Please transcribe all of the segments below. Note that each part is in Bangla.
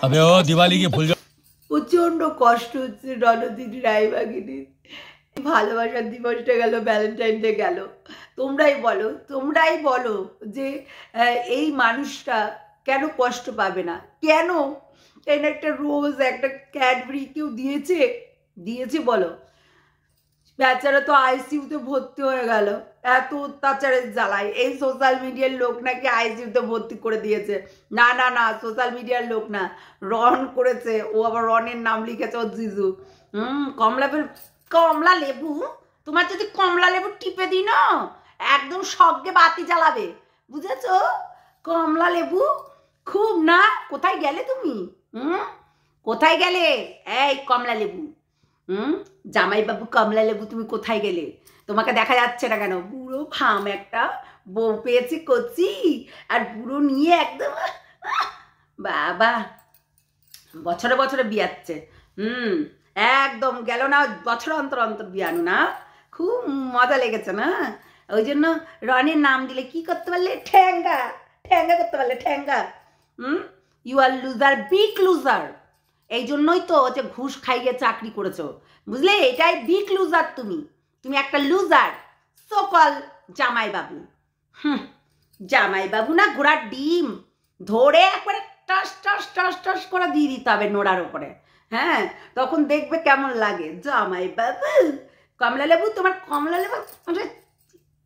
अबे ओ दिवाली की फुल প্রচন্ড কষ্ট হচ্ছে রণদিনী রায়বাগিনীর। ভালোবাসার দিবসটা গেল, ভ্যালেন্টাইন ডে গেল। তোমরাই বলো যে এই মানুষটা কেন কষ্ট পাবে না? কেন একটা রোজ, একটা ক্যাডবেরি কেউ দিয়েছে বলো? বেচারা তো আইসিইউতে ভর্তি হয়ে গেল এত অত্যাচারের জ্বালায়। এই সোশ্যাল মিডিয়ার লোক নাকি আইসিইউতে ভর্তি করে দিয়েছে। না না না, সোশ্যাল মিডিয়ার লোক না, রন করেছে। ও আবার রনের নাম লিখেছে ও জিজু। কমলা লেবু, তোমার যদি কমলা লেবু টিপে দিই না একদম স্বর্গে বাতি জ্বালাবে, বুঝেছো? কমলা লেবু খুব না। কোথায় গেলে তুমি? কোথায় গেলে এই কমলা লেবু? জামাইবাবু কমলা লেবু, তুমি কোথায় গেলে? তোমাকে দেখা যাচ্ছে না কেন? বুড়ো ফার্ম একটা বউ পেয়েছি কচি, আর বুড়ো নিয়ে একদম বাবা বছরে বছরে বিয়াচ্ছে। একদম গেল না, বছর অন্তর অন্তর বিয়ানো না। খুব মজা লেগেছে না? ওই জন্য রনের নাম দিলে কি করতে পারলে? ঠ্যাঙ্গা করতে পারলে, ঠ্যাঙ্গা। You are loser, big loser. এই জন্যই তো যে ঘুষ খাইয়ে চাকরি করেছো, বুঝলে? এটাই বিগ লুজার। তুমি একটা লুজার। সকল জামাইবাবু, জামাইবাবু না ঘোড়ার ডিম ধরে একবারে টস টস টস টস করে দিয়ে দিতে হবে নোড়ার ওপরে। হ্যাঁ, তখন দেখবে কেমন লাগে। জামাইবাবু কমলা লেবু, তোমার কমলা লেবু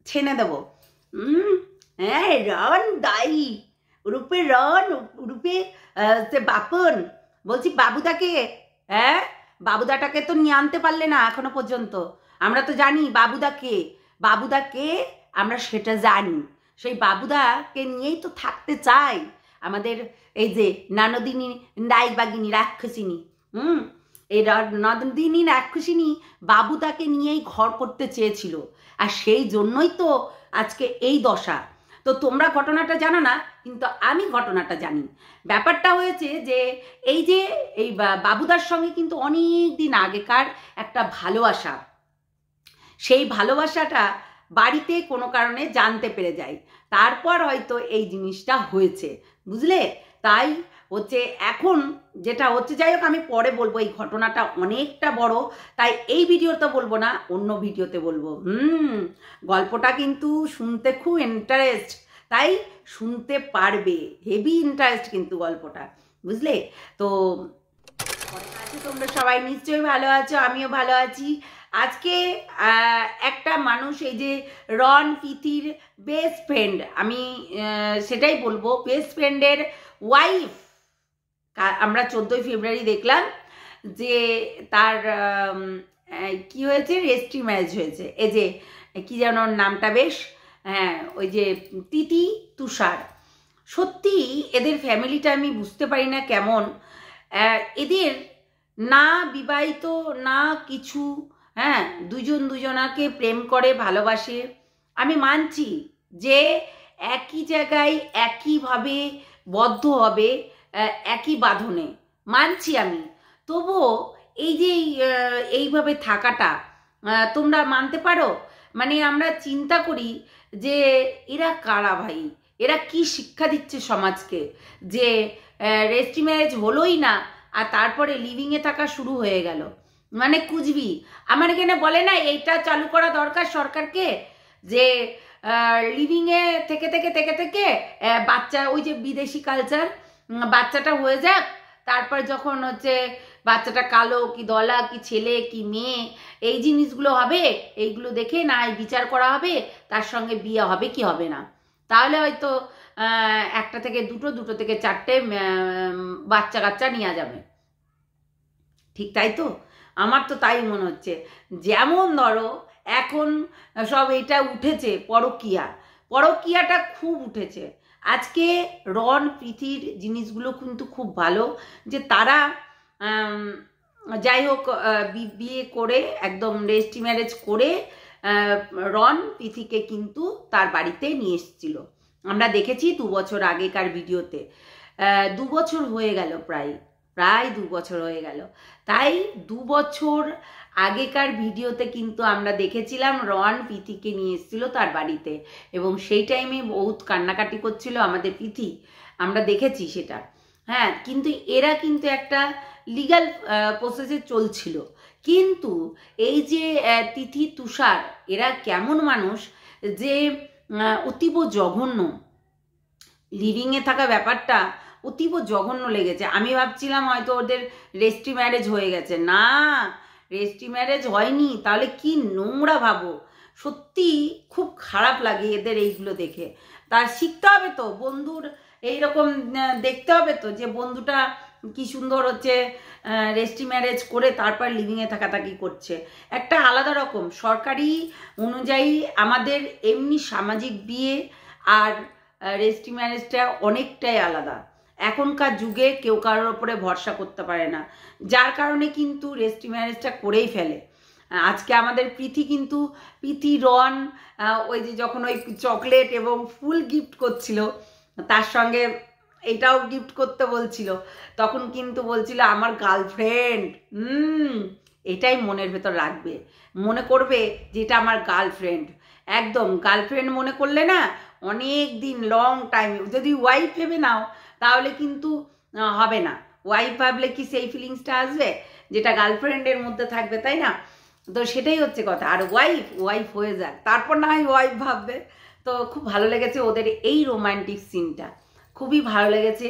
ছেনে দেবো। হ্যাঁ, রন দাই রূপে, রন রূপে বাপন। বলছি বাবুদাকে, হ্যাঁ বাবুদাটাকে তো নিয়ে আনতে পারলে না এখনো পর্যন্ত। আমরা তো জানি বাবুদাকে আমরা সেটা জানি। সেই বাবুদাকে নিয়েই তো থাকতে চাই আমাদের এই যে ননদিনী রায়বাগিনী রাক্ষসিনী। এই ননদিনী রাক্ষসিনী বাবুদাকে নিয়েই ঘর করতে চেয়েছিল, আর সেই জন্যই তো আজকে এই দশা। তো তোমরা ঘটনাটা জানো না, কিন্তু আমি ঘটনাটা জানি। ব্যাপারটা হয়েছে যে এই বাবুদার সঙ্গে কিন্তু অনেক দিন আগেকার একটা ভালোবাসা, সেই ভালোবাসাটা বাড়িতে কোনো কারণে জানতে পেরে যায়, তারপর হয়তো এই জিনিসটা হয়েছে, বুঝলে? তাই হচ্ছে এখন যেটা হচ্ছে, যাই হোক আমি পরে বলবো। এই ঘটনাটা অনেকটা বড়, তাই এই ভিডিওতে বলবো না, অন্য ভিডিওতে বলবো। গল্পটা কিন্তু শুনতে খুব ইন্টারেস্ট, তাই শুনতে পারবে। হেভি ইন্টারেস্ট কিন্তু গল্পটা, বুঝলে? তো তোমরা সবাই নিশ্চয়ই ভালো আছো, আমিও ভালো আছি। আজকে একটা মানুষ, এই যে রন পিথির বেস্ট ফ্রেন্ড, আমি সেটাই বলবো, বেস্ট ফ্রেন্ডের ওয়াইফ। আমরা 14ই ফেব্রুয়ারি দেখলাম যে তার কি হয়েছে, রেজিস্ট্রি ম্যারেজ হয়েছে। এই যে কি যেন নামটা, বেশ, হ্যাঁ, ওই যে তিথি তুষার। সত্যি এদের ফ্যামিলিটা আমি বুঝতে পারি না কেমন। এদের না বিবাহিত না কিছু, হ্যাঁ, দুজনাকে প্রেম করে ভালোবাসে। আমি মানছি যে একই জায়গায় একইভাবে বদ্ধ হবে, একই বাঁধনে, মানছি আমি। তবুও এই যে এইভাবে থাকাটা তোমরা মানতে পারো? মানে আমরা চিন্তা করি যে এরা কারা ভাই, এরা কি শিক্ষা দিচ্ছে সমাজকে, যে রেজিস্ট্রি ম্যারেজ হলোই না আর তারপরে লিভিংয়ে থাকা শুরু হয়ে গেল। মানে কুচবি আমার এখানে বলে না, এইটা চালু করা দরকার সরকারকে, যে লিভিংয়ে থেকে থেকে থেকে থেকে বাচ্চা, ওই যে বিদেশি কালচার, বাচ্চাটা হয়ে যাক, তারপর যখন হচ্ছে বাচ্চাটা কালো কি দলা কি ছেলে কি মেয়ে এই জিনিসগুলো হবে, এইগুলো দেখে না বিচার করা হবে, তার সঙ্গে বিয়ে হবে কি হবে না। তাহলে হয়তো একটা থেকে দুটো, দুটো থেকে চারটে বাচ্চা কাচ্চা নেওয়া যাবে। ঠিক তাই তো? আমার তো তাই মনে হচ্ছে। যেমন ধরো এখন সব এটা উঠেছে, পরকীয়াটা খুব উঠেছে। আজকে রন প্রীতির জিনিসগুলো কিন্তু খুব ভালো, যে তারা যাই হোক বিয়ে করে একদম রেজিস্ট্রি ম্যারেজ করে রন প্রীতিকে কিন্তু তার বাড়িতে নিয়ে এসেছিল। আমরা দেখেছি 2 বছর আগেকার ভিডিওতে। 2 বছর হয়ে গেল, প্রায় 2 বছর হয়ে গেল। তাই 2 বছর আগেকার ভিডিওতে কিন্তু আমরা দেখেছিলাম রন প্রীতিকে নিয়ে এসেছিল তার বাড়িতে, এবং সেই টাইমে বহুত কান্নাকাটি করছিল আমাদের প্রীতি, আমরা দেখেছি সেটা। হ্যাঁ, কিন্তু এরা কিন্তু একটা লিগ্যাল প্রসেসে চলছিল। কিন্তু এই যে তিথি তুষার, এরা কেমন মানুষ যে অতীব জঘন্য, লিভিংয়ে থাকা ব্যাপারটা অতীব জঘন্য লেগেছে। আমি ভাবছিলাম হয়তো ওদের রেজিস্ট্রি ম্যারেজ হয়ে গেছে, না রেজিস্ট্রি ম্যারেজ হয়নি। তাহলে কি নোংরা ভাবো, সত্যি খুব খারাপ লাগে এদের এইগুলো দেখে। তার শিখতে হবে তো বন্ধুর এইরকম দেখতে হবে তো, যে বন্ধুটা কি সুন্দর হচ্ছে রেজিস্ট্রি ম্যারেজ করে তারপর লিভিংয়ে থাকাথাকি করছে, একটা আলাদা রকম। সরকারি অনুযায়ী আমাদের এমনি সামাজিক বিয়ে আর রেজিস্ট্রি ম্যারেজটা অনেকটাই আলাদা। এখনকার যুগে কেউ কারোর ওপরে ভরসা করতে পারে না, যার কারণে কিন্তু রেজিস্ট্রি ম্যারেজটা করেই ফেলে। আজকে আমাদের প্রীতি রন ওই যে যখন ওই চকলেট এবং ফুল গিফট করছিল, তার সঙ্গে এটাও গিফট করতে বলছিল, তখন কিন্তু বলছিল আমার গার্লফ্রেন্ড। এটাই মনের ভেতর রাখবে, মনে করবে যে এটা আমার গার্লফ্রেন্ড। একদম গার্লফ্রেন্ড মনে করলে না অনেক দিন লং টাইম, যদি ওয়াইফ ভেবে নাও তাহলে কিন্তু হবে না। ওয়াইফ ভাবলে কি সেই ফিলিংসটা আসবে যেটা গার্লফ্রেন্ডের মধ্যে থাকবে, তাই না? তো সেটাই হচ্ছে কথা। আর ওয়াইফ হয়ে যাক, তারপর না হয় ওয়াইফ ভাববে। তো খুব ভালো লেগেছে ওদের এই রোমান্টিক সিনটা, খুবই ভালো লেগেছে।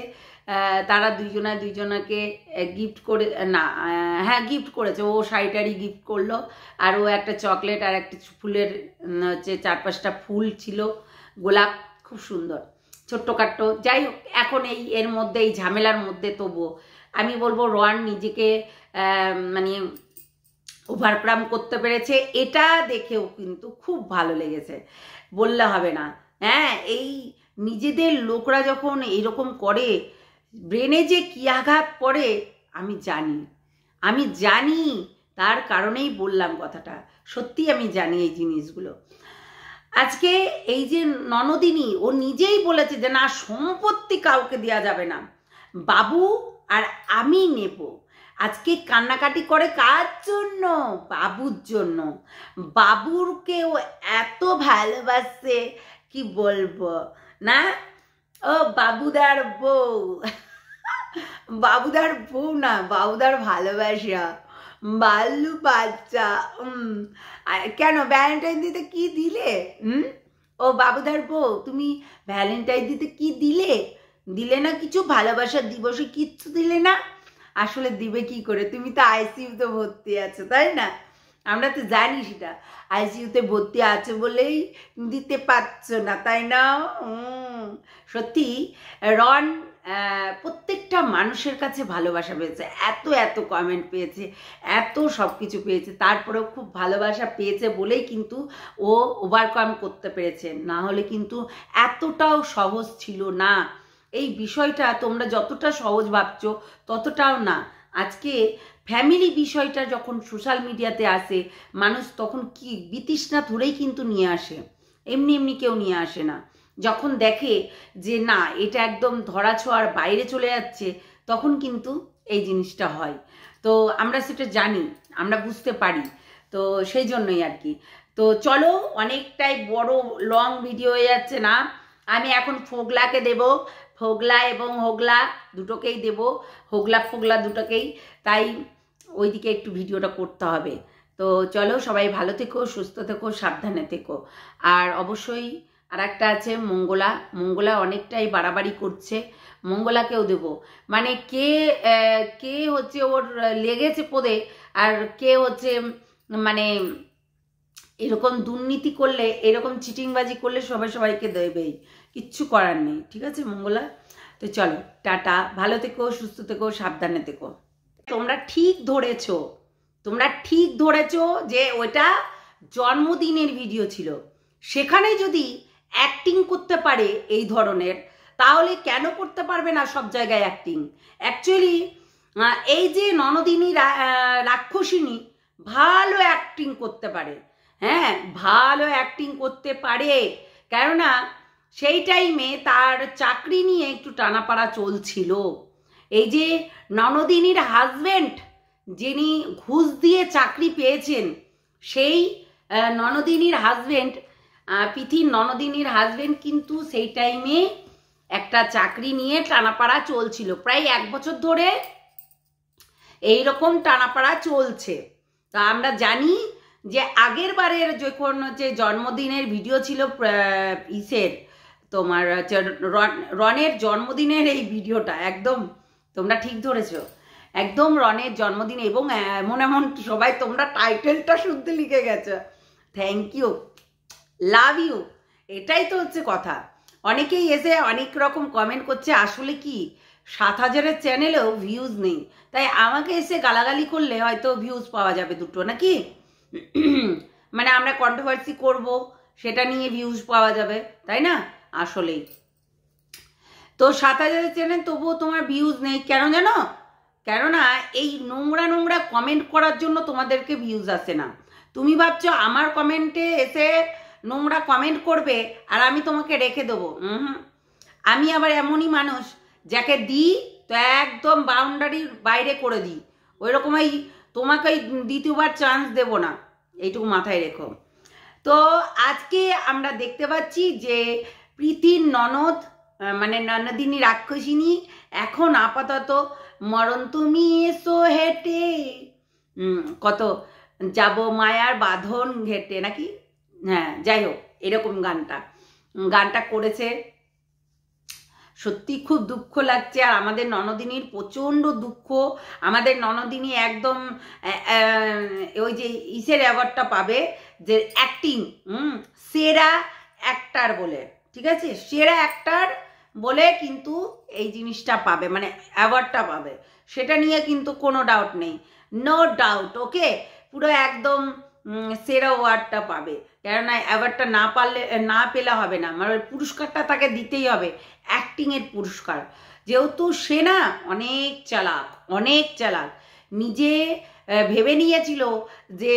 তারা দুইজনাকে গিফট করে, না হ্যাঁ গিফট করেছে, ও শাড়িটারি গিফট করলো, আর ও একটা চকলেট আর একটা ফুলের হচ্ছে 4-5টা ফুল ছিল, গোলাপ, খুব সুন্দর ছোট্টখাট্ট। যাই হোক, এখন এর মধ্যে এই ঝামেলার মধ্যে তবুও আমি বলবো রন নিজেকে মানে ওভারকাম করতে পেরেছে, এটা দেখেও কিন্তু খুব ভালো লেগেছে, বললে হবে না। হ্যাঁ, এই নিজেদের লোকরা যখন এইরকম করে, ব্রেনে যে কি আঘাত পড়ে আমি জানি, তার কারণেই বললাম কথাটা। সত্যি আমি জানি এই জিনিসগুলো। আজকে এই যে ননদিনী, ও নিজেই বলেছে যে না, সম্পত্তি কাউকে দেওয়া যাবে না, বাবু আর আমি নেব। আজকে কান্নাকাটি করে কার জন্য? বাবুর জন্য। বাবুরকে ও এত ভালোবাসে কি বলবো না। ও বাবুদার বউ, বাবুদার বউ না, বাবুদার ভালোবাসা, বাল্লু বাচ্চা। কেন ভ্যালেন্টাইন দিতে কি দিলে? ও বাবুদার বউ, তুমি ভ্যালেন্টাইন দিতে কি দিলে না কিছু, ভালোবাসার দিবসে কিচ্ছু দিলে না। আসলে দিবে কি করে, তুমি তো আইসিইউতে ভর্তি আছো, তাই না? আমরা তো জানি সেটা, আইসিইউতে ভর্তি আছে বলেই দিতে পারছো না, তাই না? সত্যি রন প্রত্যেকটা মানুষের কাছে ভালোবাসা পেয়েছে, এত কমেন্ট পেয়েছে, এত সব কিছু পেয়েছে, তারপরেও খুব ভালোবাসা পেয়েছে বলেই কিন্তু ও ওভারকাম করতে পেরেছে, না হলে কিন্তু এতটাও সহজ ছিল না। এই বিষয়টা তোমরা যতটা সহজ ভাবছো ততটাও না। আজকে ফ্যামিলি বিষয়টা যখন সোশ্যাল মিডিয়াতে আসে, মানুষ তখন কি বিতৃষ্ণা ধরেই কিন্তু নিয়ে আসে, এমনি কেউ নিয়ে আসে না। যখন দেখে যে না, এটা একদম ধরাছোঁয়ার বাইরে চলে যাচ্ছে, তখন কিন্তু এই জিনিসটা হয়। তো আমরা সেটা জানি, আমরা বুঝতে পারি, তো সেই জন্যই আর কি। তো চলো, অনেকটাই বড় লং ভিডিও হয়ে যাচ্ছে না, আমি এখন ফোগলাকে দেব, ফোগলা এবং হোগলা দুটোকেই দেব, হোগলা দুটোকেই, তাই ওইদিকে একটু ভিডিওটা করতে হবে। তো চলো, সবাই ভালো থেকো, সুস্থ থেকো, সাবধানে থেকো। আর অবশ্যই আর একটা আছে মঙ্গলা অনেকটাই বাড়াবাড়ি করছে, মঙ্গলাকেও দেব। মানে কে হচ্ছে ওর লেগেছে পদে, আর কে হচ্ছে মানে এরকম দুর্নীতি করলে, এরকম চিটিংবাজি করলে সবাইকে দেবেই, কিচ্ছু করার নেই, ঠিক আছে মঙ্গলা? তো চলো, টাটা, ভালো থেকো, সুস্থ থেকো, সাবধানে থেকো। তোমরা ঠিক ধরেছো যে ওটা জন্মদিনের ভিডিও ছিল, সেখানে যদি অ্যাক্টিং করতে পারে এই ধরনের, তাহলে কেন করতে পারবে না সব জায়গায় অ্যাক্টিং? অ্যাকচুয়ালি এই যে ননদিনী রাক্ষসিনী ভালো অ্যাক্টিং করতে পারে, হ্যাঁ ভালো অ্যাক্টিং করতে পারে, কেননা সেই টাইমে তার চাকরি নিয়ে একটু টানাপাড়া চলছিল। এই যে ননদিনীর হাজবেন্ড, যিনি ঘুষ দিয়ে চাকরি পেয়েছেন, সেই ননদিনীর হাজবেন্ড, ননদিনীর হাজবেন্ড কিন্তু সেই টাইমে একটা চাকরি নিয়ে টানাপাড়া চলছিল, প্রায় 1 বছর ধরে এইরকম টানাপাড়া চলছে। তা আমরা জানি যে আগের বারের যখন যে জন্মদিনের ভিডিও ছিল ইসের তোমার রনের জন্মদিনের এই ভিডিওটা, একদম তোমরা ঠিক ধরেছো, একদম রনের জন্মদিন, এবং এমন এমন সবাই তোমরা টাইটেলটা শুনতে লিখে গেছো, থ্যাংক ইউ, লাভ ইউ। এটাই তো হচ্ছে কথা। অনেকেই এসে অনেক রকম কমেন্ট করছে, আসলে কি 7,000-এর চ্যানেলেও ভিউজ নেই, তাই আমাকে এসে গালাগালি করলে হয়তো ভিউজ পাওয়া যাবে দুটো, নাকি? মানে আমরা কন্ট্রোভার্সি করব, সেটা নিয়ে ভিউজ পাওয়া যাবে, তাই না? আসলেই তো 7,000-এর চ্যানেল, তবুও তোমার ভিউজ নেই কেন জানো? কেননা এই নোংরা নোংরা কমেন্ট করার জন্য তোমাদেরকে ভিউজ আসে না। তুমি ভাবছো আমার কমেন্টে এসে নোংরা কমেন্ট করবে আর আমি তোমাকে রেখে দেবো? আমি আবার এমনই মানুষ, যাকে দিই তো একদম বাউন্ডারির বাইরে করে দিই, ওই রকমই তোমাকে দ্বিতীয়বার চান্স দেব না, এইটুকু মাথায় রেখো। তো আজকে আমরা দেখতে পাচ্ছি যে প্রীতির ননদ মানে ননদিনী রাক্ষসিনী এখন আপাতত মরণ তুমি এসো হেঁটে, কত যাব মায়ার বাঁধন ঘেটে, নাকি? হ্যাঁ, যাই হোক, এরকম গানটা করেছে। সত্যি খুব দুঃখ লাগছে, আর আমাদের ননদিনীর প্রচণ্ড দুঃখ। আমাদের ননদিনী একদম ওই যে ইসের অ্যাওয়ার্ডটা পাবে, যে অ্যাক্টিং সেরা অ্যাক্টার বলে, ঠিক আছে, সেরা অ্যাক্টার বলে কিন্তু এই জিনিসটা পাবে, মানে অ্যাওয়ার্ডটা পাবে, সেটা নিয়ে কিন্তু কোনো ডাউট নেই, নো ডাউট। ওকে, পুরো একদম সেরা অ্যাওয়ার্ডটা পাবে, কেননা অ্যাওয়ার্ডটা না পেলে হবে না, মানে পুরস্কারটা তাকে দিতেই হবে, অ্যাক্টিংয়ের পুরস্কার। যেহেতু সে না অনেক চালাক, নিজে ভেবে নিয়েছিল যে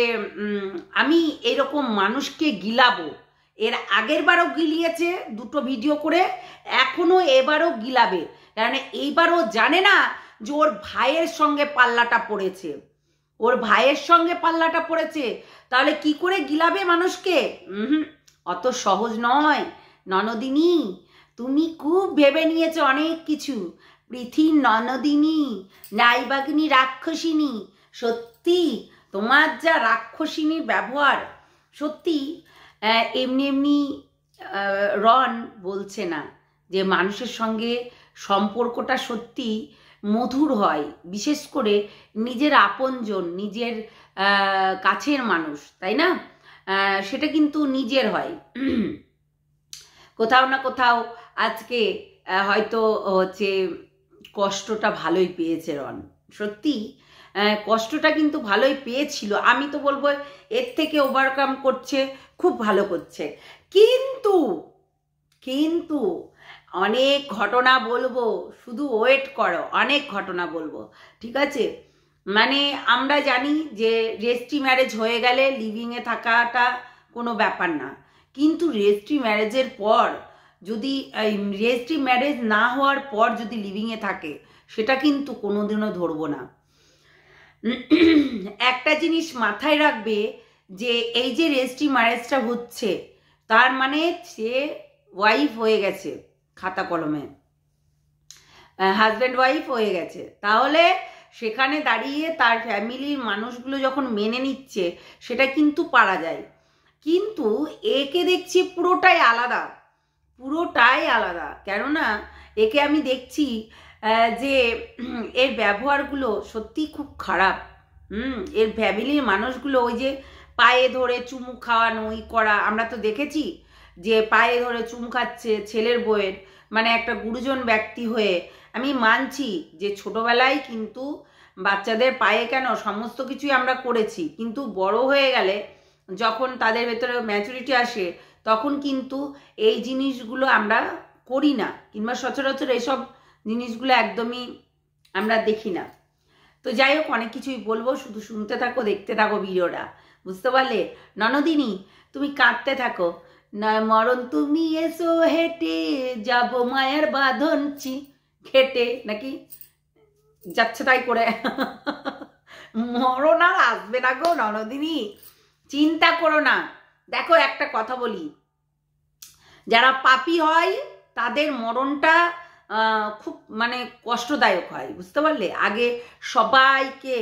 আমি এরকম মানুষকে গিলাবো। এর আগের বারও গিলিয়েছে 2টো ভিডিও করে, এখনো এবারও গিলাবে, কারণ এইবারও জানে না যে ওর ভাইয়ের সঙ্গে পাল্লাটা পড়েছে, তাহলে কি করে গিলাবে মানুষকে? অত সহজ নয় ননদিনী, তুমি খুব ভেবে নিয়েছো অনেক কিছু। পৃথিবীর ননদিনী নাইবাগিনী রাক্ষসিনী, সত্যি তোমার যা রাক্ষসিনীর ব্যবহার, সত্যি এমনি রন বলছে না যে মানুষের সঙ্গে সম্পর্কটা সত্যি মধুর হয়, বিশেষ করে নিজের আপনজন, নিজের কাছের মানুষ, তাই না? সেটা কিন্তু নিজের হয়। কোথাও না কোথাও আজকে হয়তো হচ্ছে কষ্টটা ভালোই পেয়েছে রন, সত্যি কষ্টটা কিন্তু ভালোই পেয়েছিল। আমি তো বলবো এর থেকে ওভারকাম করছে, খুব ভালো করছে, কিন্তু অনেক ঘটনা বলবো, শুধু ওয়েট করো, অনেক ঘটনা বলবো, ঠিক আছে? মানে আমরা জানি যে রেজিস্ট্রি ম্যারেজ হয়ে গেলে লিভিংয়ে থাকাটা কোনো ব্যাপার না, কিন্তু রেজিস্ট্রি ম্যারেজের পর যদি রেজিস্ট্রি ম্যারেজ না হওয়ার পর যদি লিভিংয়ে থাকে, সেটা কিন্তু কোনোদিনও ধরবো না। একটা জিনিস মাথায় রাখবে, যে এই যে রেজিস্ট্রি ম্যারেজটা হচ্ছে, তার মানে সে ওয়াইফ হয়ে গেছে, খাতা কলমে হাজব্যান্ড ওয়াইফ হয়ে গেছে, তাহলে সেখানে দাঁড়িয়ে তার ফ্যামিলির মানুষগুলো যখন মেনে নিচ্ছে, সেটা কিন্তু পারা যায়। কিন্তু একে দেখছি পুরোটাই আলাদা, কেননা একে আমি দেখছি যে এর ব্যবহারগুলো সত্যি খুব খারাপ। এর ফ্যামিলির মানুষগুলো ওই যে পায়ে ধরে চুমু খাওয়ানো করা, আমরা তো দেখেছি যে পায়ে ধরে চুমু খাচ্ছে ছেলের বউয়ের, মানে একটা গুরুজন ব্যক্তি হয়ে। আমি মানছি যে ছোটবেলায় কিন্তু বাচ্চাদের পায়ে কেন সমস্ত কিছুই আমরা করেছি, কিন্তু বড় হয়ে গেলে যখন তাদের ভেতরে ম্যাচুরিটি আসে, তখন কিন্তু এই জিনিসগুলো আমরা করি না, কিংবা সচরাচর এইসব জিনিসগুলো একদমই আমরা দেখি না। তো যাই হোক, অনেক কিছুই বলবো, শুধু শুনতে থাকো, দেখতে থাকো ভিডিওটা, বুঝতে পারলে? ননদিনী তুমি কাঁদতে থাকো, না মরণ তুমি এসো হেঁটে, যাব মায়ের বাঁধন খেটে, নাকি যাচ্ছে তাই করে। মরণ আর আসবে না গো ননদিনী, চিন্তা করো না। দেখো একটা কথা বলি, যারা পাপী হয় তাদের মরণটা খুব মানে কষ্টদায়ক হয়, বুঝতে পারলে? আগে সবাইকে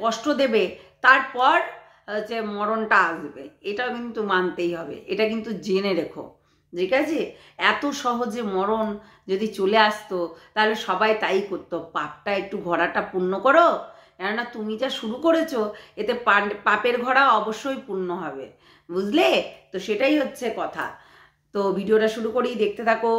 কষ্ট দেবে, তারপর যে মরণটা আসবে, এটা কিন্তু মানতেই হবে, এটা কিন্তু জেনে রেখো, ঠিক আছে? এত সহজে মরণ যদি চলে আসতো তাহলে সবাই তাই করতো, পাপটা একটু ঘোড়াটা পূর্ণ করো, কেননা তুমি যা শুরু করেছো এতে পাপের ঘোড়া অবশ্যই পূর্ণ হবে, বুঝলে? তো সেটাই হচ্ছে কথা। তো ভিডিওটা শুরু করেই দেখতে থাকো।